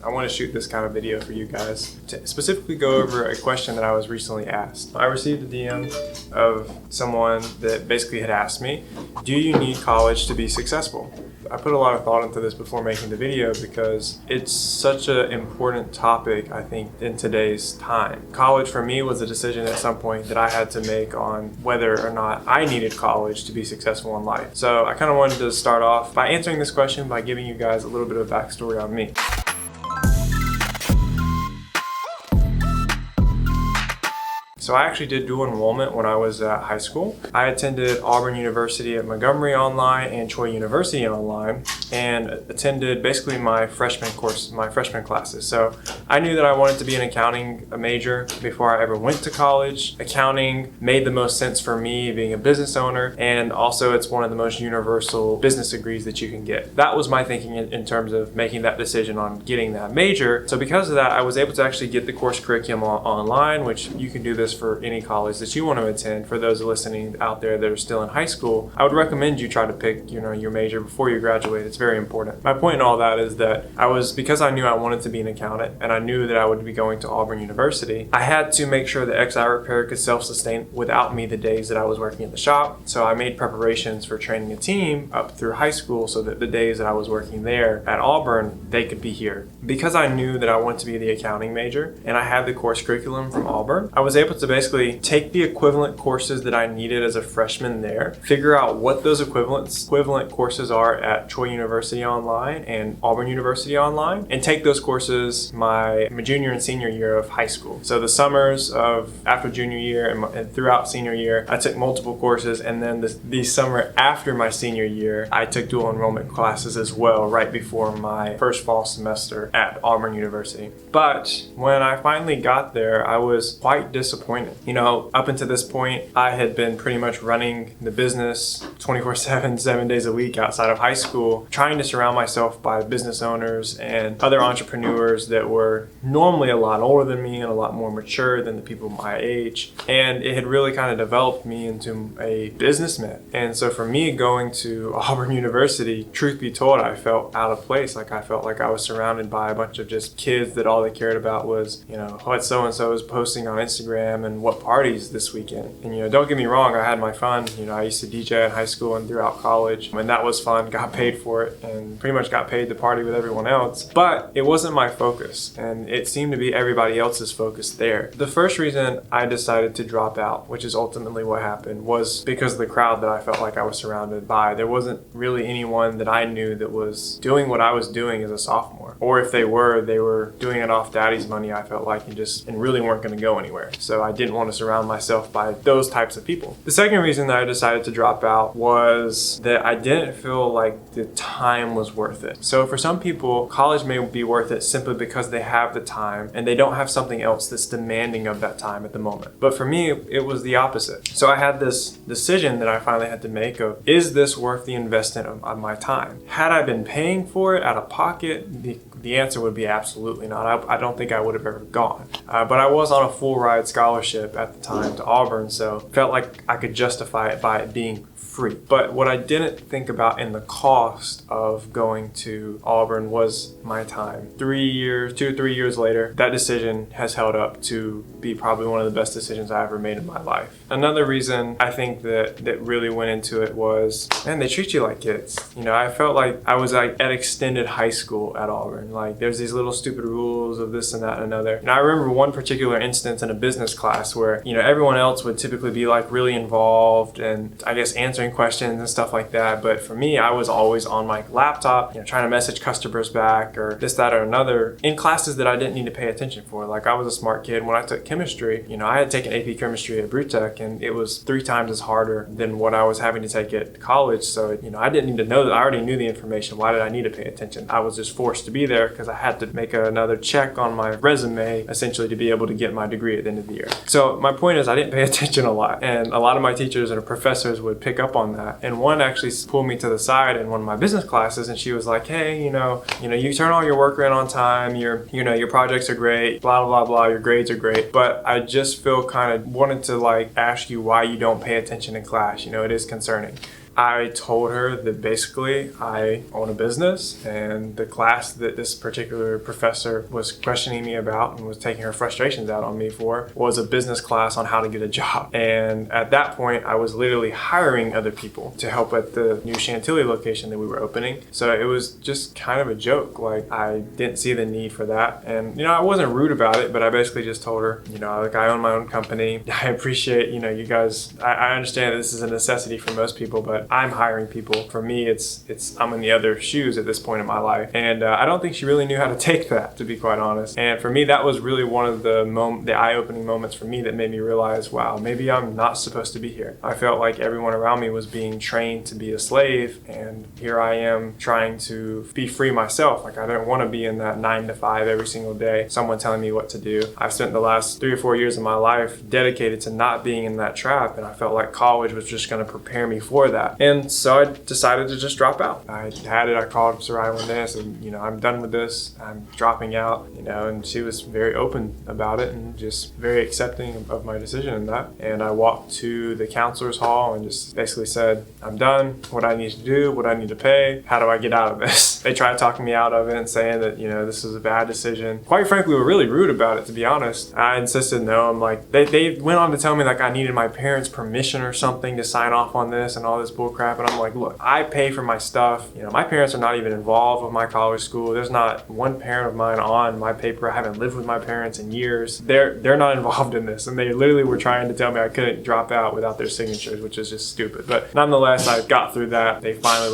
I want to shoot this kind of video for you guys to specifically go over a question that I was recently asked. I received a DM of someone that basically had asked me, do you need college to be successful? I put a lot of thought into this before making the video because it's such an important topic, I think, in today's time. College for me was a decision at some point that I had to make on whether or not I needed college to be successful in life. So I kind of wanted to start off by answering this question by giving you guys a little bit of backstory on me. So I actually did dual enrollment when I was at high school. I attended Auburn University at Montgomery online and Troy University online, and attended basically my freshman classes. So I knew that I wanted to be an accounting major before I ever went to college. Accounting made the most sense for me, being a business owner, and also it's one of the most universal business degrees that you can get. That was my thinking in terms of making that decision on getting that major. So because of that, I was able to actually get the course curriculum online, which you can do this for any college that you want to attend. For those listening out there that are still in high school, I would recommend you try to pick your major before you graduate. It's very important. My point in all that is that because I knew I wanted to be an accountant and I knew that I would be going to Auburn University, I had to make sure that XI Repair could self-sustain without me the days that I was working at the shop. So I made preparations for training a team up through high school so that the days that I was working there at Auburn, they could be here. Because I knew that I wanted to be the accounting major and I had the course curriculum from Auburn, I was able to basically take the equivalent courses that I needed as a freshman there, figure out what those equivalent courses are at Troy University online and Auburn University online, and take those courses my junior and senior year of high school. So the summers of after junior year and throughout senior year, I took multiple courses, and then the summer after my senior year, I took dual enrollment classes as well right before my first fall semester at Auburn University. But when I finally got there, I was quite disappointed. Up until this point, I had been pretty much running the business 24/7, 7 days a week outside of high school, trying to surround myself by business owners and other entrepreneurs that were normally a lot older than me and a lot more mature than the people my age. And it had really kind of developed me into a businessman. And so for me, going to Auburn University, truth be told, I felt out of place. Like I felt like I was surrounded by a bunch of just kids that all they cared about was, what so-and-so is posting on Instagram and what parties this weekend. And don't get me wrong, I had my fun. I used to DJ in high school and throughout college, and that was fun. Got paid for it and pretty much got paid to party with everyone else. But it wasn't my focus, and it seemed to be everybody else's focus there. The first reason I decided to drop out, which is ultimately what happened, was because of the crowd that I felt like I was surrounded by. There wasn't really anyone that I knew that was doing what I was doing as a sophomore. Or if they were doing it off daddy's money, I felt like, and really weren't going to go anywhere. So I didn't want to surround myself by those types of people. The second reason that I decided to drop out was that I didn't feel like the time was worth it. So for some people, college may be worth it simply because they have the time and they don't have something else that's demanding of that time at the moment. But for me, it was the opposite. So I had this decision that I finally had to make of, is this worth the investment of my time? Had I been paying for it out of pocket, the answer would be absolutely not. I don't think I would have ever gone. But I was on a full ride scholarship at the time to Auburn, so felt like I could justify it by it being free. But what I didn't think about in the cost of going to Auburn was my time. 2 or 3 years later, that decision has held up to be probably one of the best decisions I ever made in my life. Another reason I think that really went into it was, man, they treat you like kids. I felt like I was like at extended high school at Auburn. Like there's these little stupid rules of this and that and another. And I remember one particular instance in a business class where, everyone else would typically be like really involved and I guess answering questions and stuff like that. But for me, I was always on my laptop, trying to message customers back or this, that, or another in classes that I didn't need to pay attention for. Like I was a smart kid. When I took chemistry, I had taken AP chemistry at Brewtech and it was 3 times as harder than what I was having to take at college. So, I didn't need to know that. I already knew the information. Why did I need to pay attention? I was just forced to be there because I had to make another check on my resume essentially to be able to get my degree at the end of the year. So my point is I didn't pay attention a lot, and a lot of my teachers and professors would pick up on that. And one actually pulled me to the side in one of my business classes, and she was like, "Hey, you turn all your work in on time. Your projects are great. Blah blah blah. Your grades are great. But I just feel kind of wanted to ask you why you don't pay attention in class. It is concerning." I told her that basically I own a business, and the class that this particular professor was questioning me about and was taking her frustrations out on me for was a business class on how to get a job. And at that point, I was literally hiring other people to help at the new Chantilly location that we were opening. So it was just kind of a joke. Like, I didn't see the need for that. And, I wasn't rude about it, but I basically just told her, like, I own my own company. I appreciate, you guys, I understand that this is a necessity for most people, but I'm hiring people. For me, I'm in the other shoes at this point in my life. And I don't think she really knew how to take that, to be quite honest. And for me, that was really one of the eye-opening moments for me that made me realize, wow, maybe I'm not supposed to be here. I felt like everyone around me was being trained to be a slave, and here I am trying to be free myself. Like, I don't want to be in that 9 to 5 every single day, someone telling me what to do. I've spent the last 3 or 4 years of my life dedicated to not being in that trap, and I felt like college was just going to prepare me for that. And so I decided to just drop out. I called Sarai one day and said, I'm done with this. I'm dropping out, and she was very open about it and just very accepting of my decision in that. And I walked to the counselor's hall and just basically said, I'm done, what I need to do, what I need to pay, how do I get out of this? They tried talking me out of it and saying that, this was a bad decision. Quite frankly, were really rude about it, to be honest. I insisted no. I'm like, they went on to tell me like I needed my parents' permission or something to sign off on this and all this bull crap. And I'm like, look, I pay for my stuff. My parents are not even involved with my college school. There's not one parent of mine on my paper. I haven't lived with my parents in years. They're not involved in this. And they literally were trying to tell me I couldn't drop out without their signatures, which is just stupid. But nonetheless, I got through that. They finally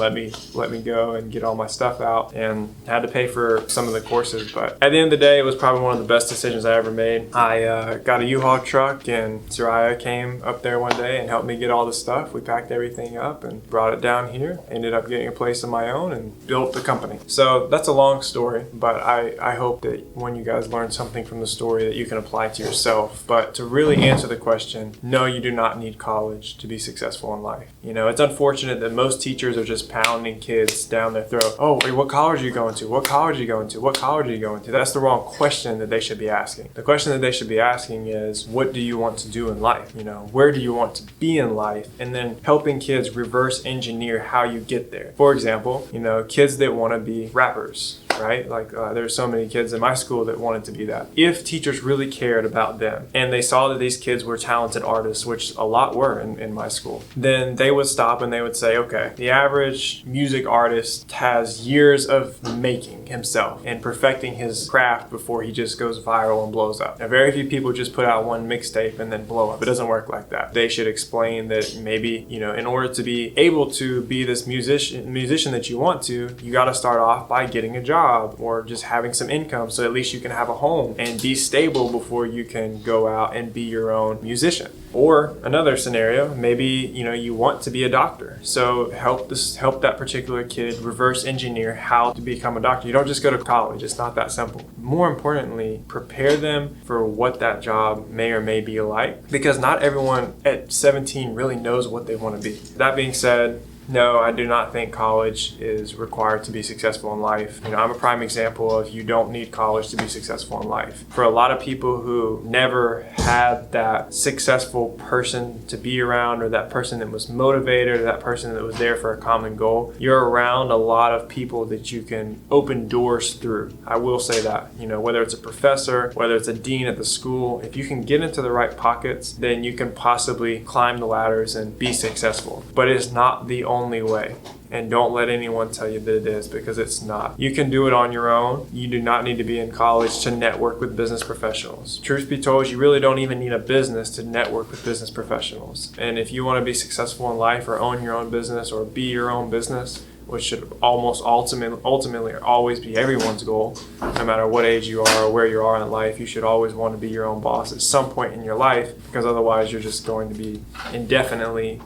let me go and get all my stuff out, and had to pay for some of the courses. But at the end of the day, it was probably one of the best decisions I ever made. I got a U-Haul truck, and Soraya came up there one day and helped me get all the stuff. We packed everything up and brought it down here. Ended up getting a place of my own and built the company. So that's a long story, but I hope that when you guys learn something from the story that you can apply to yourself. But to really answer the question, no, you do not need college to be successful in life. It's unfortunate that most teachers are just pounding kids down their throat. Oh, wait, what college are you going to? What college are you going to? What college are you going to? That's the wrong question that they should be asking. The question that they should be asking is, what do you want to do in life? Where do you want to be in life? And then helping kids reverse engineer how you get there. For example, kids that want to be rappers, right? Like there's so many kids in my school that wanted to be that. If teachers really cared about them and they saw that these kids were talented artists, which a lot were in my school, then they would stop and they would say, okay, the average music artist has years of making himself and perfecting his craft before he just goes viral and blows up. Now, very few people just put out one mixtape and then blow up. It doesn't work like that. They should explain that maybe, in order to be able to be this musician that you want to, you got to start off by getting a job or just having some income, so at least you can have a home and be stable before you can go out and be your own musician. Or another scenario, maybe you want to be a doctor, so help that particular kid reverse engineer how to become a doctor. You don't just go to college. It's not that simple. More importantly, prepare them for what that job may or may be like, because not everyone at 17 really knows what they want to be. That being said, no, I do not think college is required to be successful in life. I'm a prime example of you don't need college to be successful in life. For a lot of people who never had that successful person to be around, or that person that was motivated, or that person that was there for a common goal, you're around a lot of people that you can open doors through. I will say that, whether it's a professor, whether it's a dean at the school, if you can get into the right pockets, then you can possibly climb the ladders and be successful. But it's not the only way. And don't let anyone tell you that it is, because it's not. You can do it on your own. You do not need to be in college to network with business professionals. Truth be told, you really don't even need a business to network with business professionals. And if you want to be successful in life, or own your own business, or be your own business, which should almost ultimately always be everyone's goal, no matter what age you are or where you are in life, you should always want to be your own boss at some point in your life, because otherwise you're just going to be indefinitely,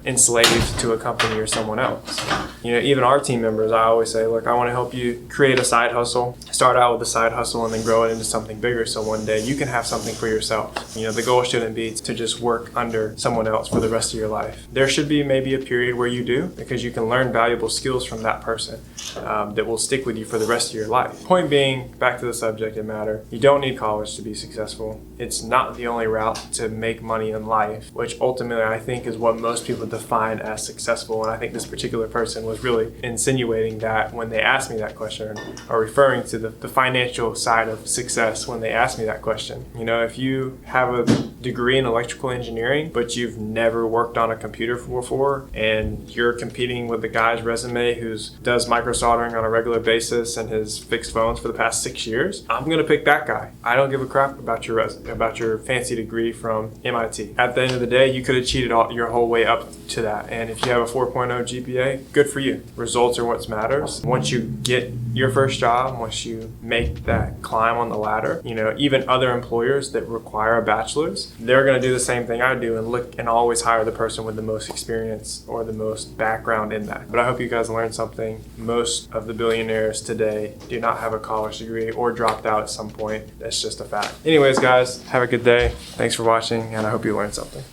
enslaved to a company or someone else. Even our team members, I always say, look, I want to help you create a side hustle. Start out with a side hustle and then grow it into something bigger, so one day you can have something for yourself. The goal shouldn't be to just work under someone else for the rest of your life. There should be maybe a period where you do, because you can learn valuable skills from that person that will stick with you for the rest of your life. Point being, back to the subject matter, you don't need college to be successful. It's not the only route to make money in life, which ultimately I think is what most people define as successful. And I think this particular person was really insinuating that when they asked me that question, or referring to the financial side of success when they asked me that question. You know, if you have a degree in electrical engineering, but you've never worked on a computer before, and you're competing with the guy's resume who does micro soldering on a regular basis and has fixed phones for the past 6 years, I'm gonna pick that guy. I don't give a crap about your fancy degree from MIT. At the end of the day, you could have cheated your whole way up to that. And if you have a 4.0 GPA, good for you. Results are what matters. Once you get your first job, once you make that climb on the ladder, you know, even other employers that require a bachelor's, they're going to do the same thing I do and look and always hire the person with the most experience or the most background in that. But I hope you guys learned something. Most of the billionaires today do not have a college degree or dropped out at some point. That's just a fact. Anyways, guys, have a good day. Thanks for watching, and I hope you learned something.